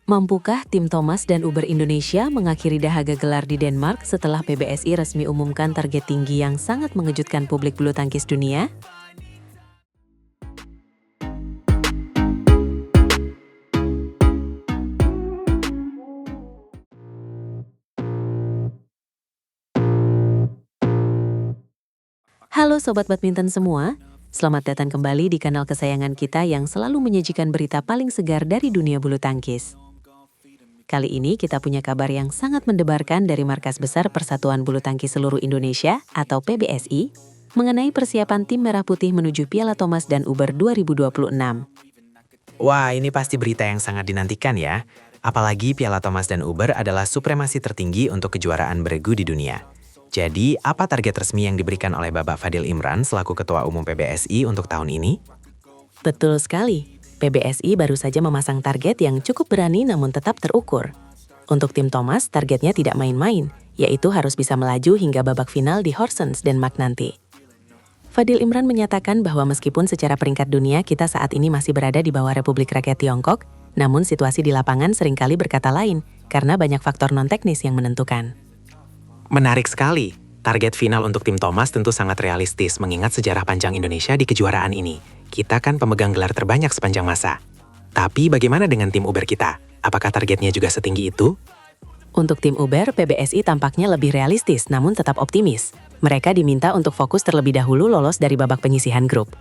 Mampukah tim Thomas dan Uber Indonesia mengakhiri dahaga gelar di Denmark setelah PBSI resmi umumkan target tinggi yang sangat mengejutkan publik bulu tangkis dunia? Halo Sobat Badminton semua, selamat datang kembali di kanal kesayangan kita yang selalu menyajikan berita paling segar dari dunia bulu tangkis. Kali ini kita punya kabar yang sangat mendebarkan dari Markas Besar Persatuan Bulu Tangkis Seluruh Indonesia atau PBSI mengenai persiapan tim Merah Putih menuju Piala Thomas dan Uber 2026. Wah, ini pasti berita yang sangat dinantikan ya. Apalagi Piala Thomas dan Uber adalah supremasi tertinggi untuk kejuaraan beregu di dunia. Jadi, apa target resmi yang diberikan oleh Bapak Fadil Imran selaku Ketua Umum PBSI untuk tahun ini? Betul sekali. PBSI baru saja memasang target yang cukup berani namun tetap terukur. Untuk tim Thomas, targetnya tidak main-main, yaitu harus bisa melaju hingga babak final di Horsens, Denmark nanti. Fadil Imran menyatakan bahwa meskipun secara peringkat dunia kita saat ini masih berada di bawah Republik Rakyat Tiongkok, namun situasi di lapangan seringkali berkata lain karena banyak faktor non-teknis yang menentukan. Menarik sekali. Target final untuk tim Thomas tentu sangat realistis mengingat sejarah panjang Indonesia di kejuaraan ini. Kita kan pemegang gelar terbanyak sepanjang masa. Tapi bagaimana dengan tim Uber kita? Apakah targetnya juga setinggi itu? Untuk tim Uber, PBSI tampaknya lebih realistis namun tetap optimis. Mereka diminta untuk fokus terlebih dahulu lolos dari babak penyisihan grup.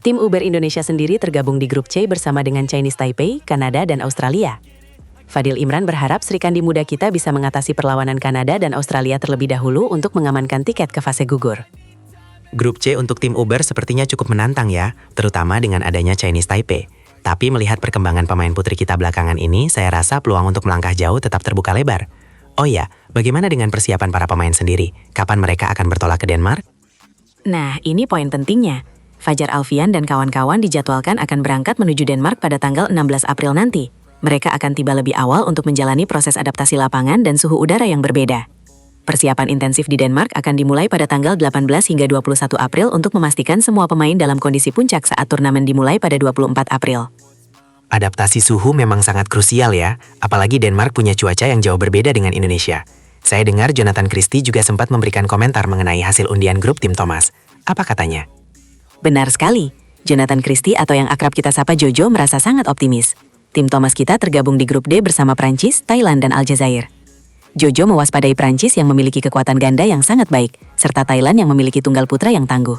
Tim Uber Indonesia sendiri tergabung di grup C bersama dengan Chinese Taipei, Kanada, dan Australia. Fadil Imran berharap Serikandi Muda kita bisa mengatasi perlawanan Kanada dan Australia terlebih dahulu untuk mengamankan tiket ke fase gugur. Grup C untuk tim Uber sepertinya cukup menantang ya, terutama dengan adanya Chinese Taipei. Tapi melihat perkembangan pemain putri kita belakangan ini, saya rasa peluang untuk melangkah jauh tetap terbuka lebar. Oh ya, bagaimana dengan persiapan para pemain sendiri? Kapan mereka akan bertolak ke Denmark? Nah, ini poin pentingnya. Fajar Alfian dan kawan-kawan dijadwalkan akan berangkat menuju Denmark pada tanggal 16 April nanti. Mereka akan tiba lebih awal untuk menjalani proses adaptasi lapangan dan suhu udara yang berbeda. Persiapan intensif di Denmark akan dimulai pada tanggal 18 hingga 21 April untuk memastikan semua pemain dalam kondisi puncak saat turnamen dimulai pada 24 April. Adaptasi suhu memang sangat krusial ya, apalagi Denmark punya cuaca yang jauh berbeda dengan Indonesia. Saya dengar Jonathan Christie juga sempat memberikan komentar mengenai hasil undian grup tim Thomas. Apa katanya? Benar sekali, Jonathan Christie atau yang akrab kita sapa Jojo merasa sangat optimis. Tim Thomas kita tergabung di grup D bersama Prancis, Thailand, dan Aljazair. Jojo mewaspadai Prancis yang memiliki kekuatan ganda yang sangat baik, serta Thailand yang memiliki tunggal putra yang tangguh.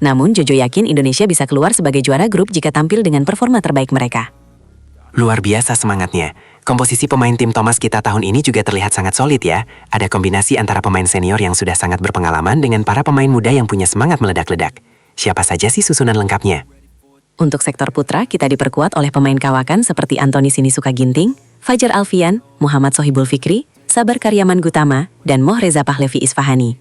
Namun Jojo yakin Indonesia bisa keluar sebagai juara grup jika tampil dengan performa terbaik mereka. Luar biasa semangatnya. Komposisi pemain tim Thomas kita tahun ini juga terlihat sangat solid ya. Ada kombinasi antara pemain senior yang sudah sangat berpengalaman dengan para pemain muda yang punya semangat meledak-ledak. Siapa saja sih susunan lengkapnya? Untuk sektor putra, kita diperkuat oleh pemain kawakan seperti Anthony Sinisuka Ginting, Fajar Alfian, Muhammad Sohibul Fikri, Sabar Karyaman Gutama, dan Moh Reza Pahlevi Isfahani.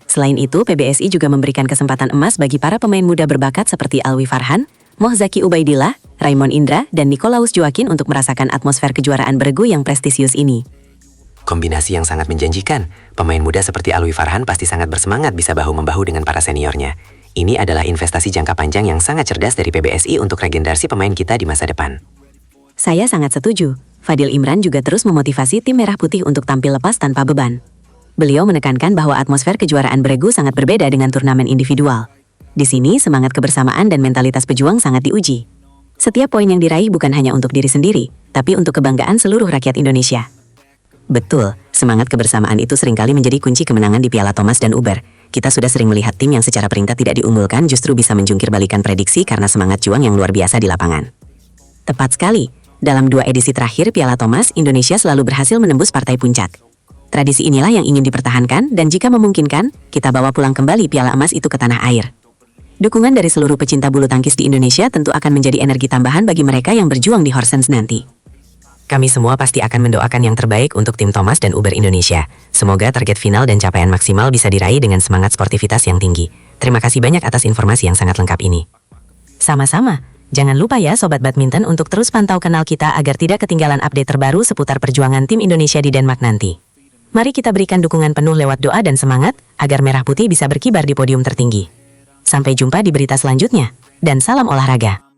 Selain itu, PBSI juga memberikan kesempatan emas bagi para pemain muda berbakat seperti Alwi Farhan, Moh Zaki Ubaidillah, Raymond Indra, dan Nikolaus Joaquin untuk merasakan atmosfer kejuaraan beregu yang prestisius ini. Kombinasi yang sangat menjanjikan. Pemain muda seperti Alwi Farhan pasti sangat bersemangat bisa bahu-membahu dengan para seniornya. Ini adalah investasi jangka panjang yang sangat cerdas dari PBSI untuk regenerasi pemain kita di masa depan. Saya sangat setuju. Fadil Imran juga terus memotivasi tim Merah Putih untuk tampil lepas tanpa beban. Beliau menekankan bahwa atmosfer kejuaraan beregu sangat berbeda dengan turnamen individual. Di sini, semangat kebersamaan dan mentalitas pejuang sangat diuji. Setiap poin yang diraih bukan hanya untuk diri sendiri, tapi untuk kebanggaan seluruh rakyat Indonesia. Betul, semangat kebersamaan itu seringkali menjadi kunci kemenangan di Piala Thomas dan Uber. Kita sudah sering melihat tim yang secara peringkat tidak diunggulkan justru bisa menjungkir balikan prediksi karena semangat juang yang luar biasa di lapangan. Tepat sekali, dalam 2 edisi terakhir Piala Thomas, Indonesia selalu berhasil menembus partai puncak. Tradisi inilah yang ingin dipertahankan dan jika memungkinkan, kita bawa pulang kembali piala emas itu ke tanah air. Dukungan dari seluruh pecinta bulu tangkis di Indonesia tentu akan menjadi energi tambahan bagi mereka yang berjuang di Horsens nanti. Kami semua pasti akan mendoakan yang terbaik untuk tim Thomas dan Uber Indonesia. Semoga target final dan capaian maksimal bisa diraih dengan semangat sportivitas yang tinggi. Terima kasih banyak atas informasi yang sangat lengkap ini. Sama-sama. Jangan lupa ya Sobat Badminton untuk terus pantau kanal kita agar tidak ketinggalan update terbaru seputar perjuangan tim Indonesia di Denmark nanti. Mari kita berikan dukungan penuh lewat doa dan semangat agar Merah Putih bisa berkibar di podium tertinggi. Sampai jumpa di berita selanjutnya. Dan salam olahraga.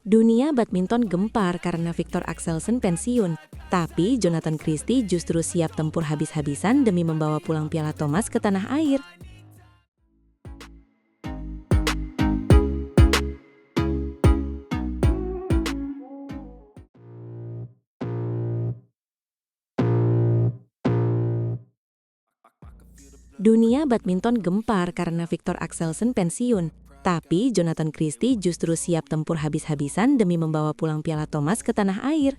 Dunia badminton gempar karena Viktor Axelsen pensiun, tapi Jonathan Christie justru siap tempur habis-habisan demi membawa pulang Piala Thomas ke tanah air. Dunia badminton gempar karena Viktor Axelsen pensiun, tapi Jonathan Christie justru siap tempur habis-habisan demi membawa pulang Piala Thomas ke tanah air.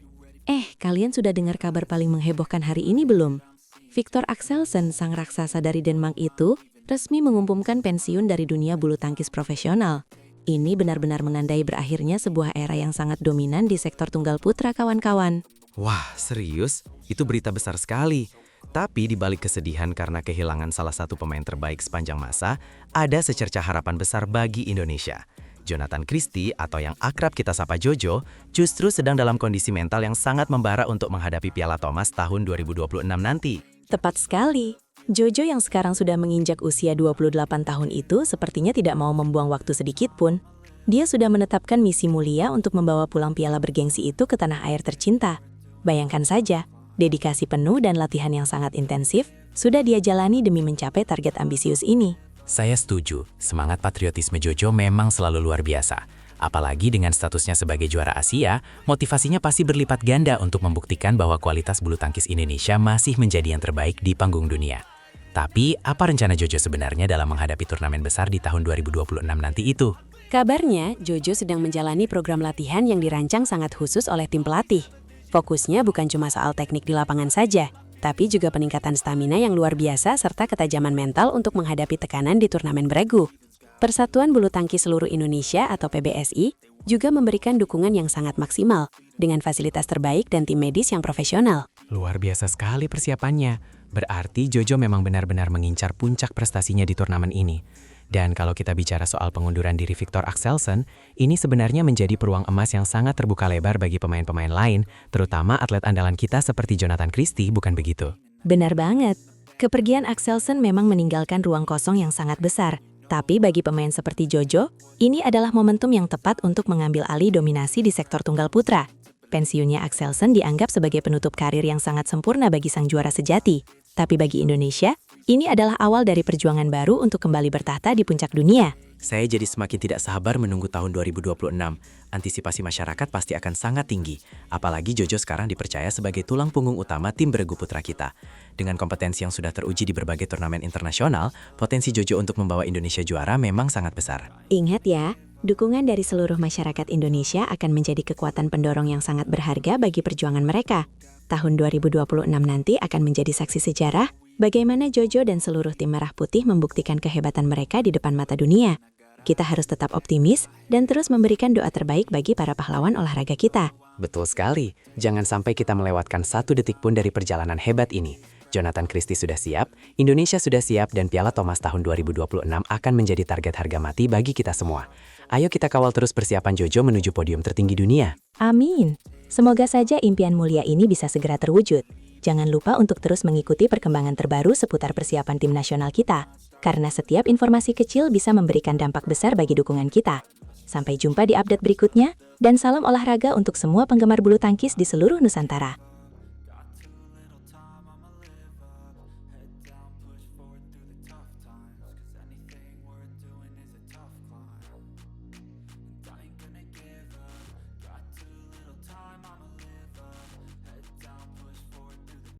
Kalian sudah dengar kabar paling menghebohkan hari ini belum? Viktor Axelsen, sang raksasa dari Denmark itu, resmi mengumumkan pensiun dari dunia bulu tangkis profesional. Ini benar-benar menandai berakhirnya sebuah era yang sangat dominan di sektor tunggal putra, kawan-kawan. Wah, serius? Itu berita besar sekali. Tapi di balik kesedihan karena kehilangan salah satu pemain terbaik sepanjang masa, ada secercah harapan besar bagi Indonesia. Jonathan Christie, atau yang akrab kita sapa Jojo, justru sedang dalam kondisi mental yang sangat membara untuk menghadapi Piala Thomas tahun 2026 nanti. Tepat sekali. Jojo yang sekarang sudah menginjak usia 28 tahun itu sepertinya tidak mau membuang waktu sedikit pun. Dia sudah menetapkan misi mulia untuk membawa pulang piala bergengsi itu ke tanah air tercinta. Bayangkan saja, dedikasi penuh dan latihan yang sangat intensif sudah dia jalani demi mencapai target ambisius ini. Saya setuju, semangat patriotisme Jojo memang selalu luar biasa. Apalagi dengan statusnya sebagai juara Asia, motivasinya pasti berlipat ganda untuk membuktikan bahwa kualitas bulu tangkis Indonesia masih menjadi yang terbaik di panggung dunia. Tapi, apa rencana Jojo sebenarnya dalam menghadapi turnamen besar di tahun 2026 nanti itu? Kabarnya, Jojo sedang menjalani program latihan yang dirancang sangat khusus oleh tim pelatih. Fokusnya bukan cuma soal teknik di lapangan saja, tapi juga peningkatan stamina yang luar biasa serta ketajaman mental untuk menghadapi tekanan di turnamen beregu. Persatuan Bulu Tangkis Seluruh Indonesia atau PBSI juga memberikan dukungan yang sangat maksimal dengan fasilitas terbaik dan tim medis yang profesional. Luar biasa sekali persiapannya. Berarti Jojo memang benar-benar mengincar puncak prestasinya di turnamen ini. Dan kalau kita bicara soal pengunduran diri Viktor Axelsen, ini sebenarnya menjadi peluang emas yang sangat terbuka lebar bagi pemain-pemain lain, terutama atlet andalan kita seperti Jonathan Christie, bukan begitu? Benar banget. Kepergian Axelsen memang meninggalkan ruang kosong yang sangat besar. Tapi bagi pemain seperti Jojo, ini adalah momentum yang tepat untuk mengambil alih dominasi di sektor tunggal putra. Pensiunnya Axelsen dianggap sebagai penutup karir yang sangat sempurna bagi sang juara sejati. Tapi bagi Indonesia, ini adalah awal dari perjuangan baru untuk kembali bertahta di puncak dunia. Saya jadi semakin tidak sabar menunggu tahun 2026. Antisipasi masyarakat pasti akan sangat tinggi. Apalagi Jojo sekarang dipercaya sebagai tulang punggung utama tim beregu putra kita. Dengan kompetensi yang sudah teruji di berbagai turnamen internasional, potensi Jojo untuk membawa Indonesia juara memang sangat besar. Ingat ya, dukungan dari seluruh masyarakat Indonesia akan menjadi kekuatan pendorong yang sangat berharga bagi perjuangan mereka. Tahun 2026 nanti akan menjadi saksi sejarah bagaimana Jojo dan seluruh tim Merah Putih membuktikan kehebatan mereka di depan mata dunia. Kita harus tetap optimis dan terus memberikan doa terbaik bagi para pahlawan olahraga kita. Betul sekali, jangan sampai kita melewatkan satu detik pun dari perjalanan hebat ini. Jonathan Christie sudah siap, Indonesia sudah siap, dan Piala Thomas tahun 2026 akan menjadi target harga mati bagi kita semua. Ayo kita kawal terus persiapan Jojo menuju podium tertinggi dunia. Amin. Semoga saja impian mulia ini bisa segera terwujud. Jangan lupa untuk terus mengikuti perkembangan terbaru seputar persiapan tim nasional kita, karena setiap informasi kecil bisa memberikan dampak besar bagi dukungan kita. Sampai jumpa di update berikutnya, dan salam olahraga untuk semua penggemar bulu tangkis di seluruh Nusantara.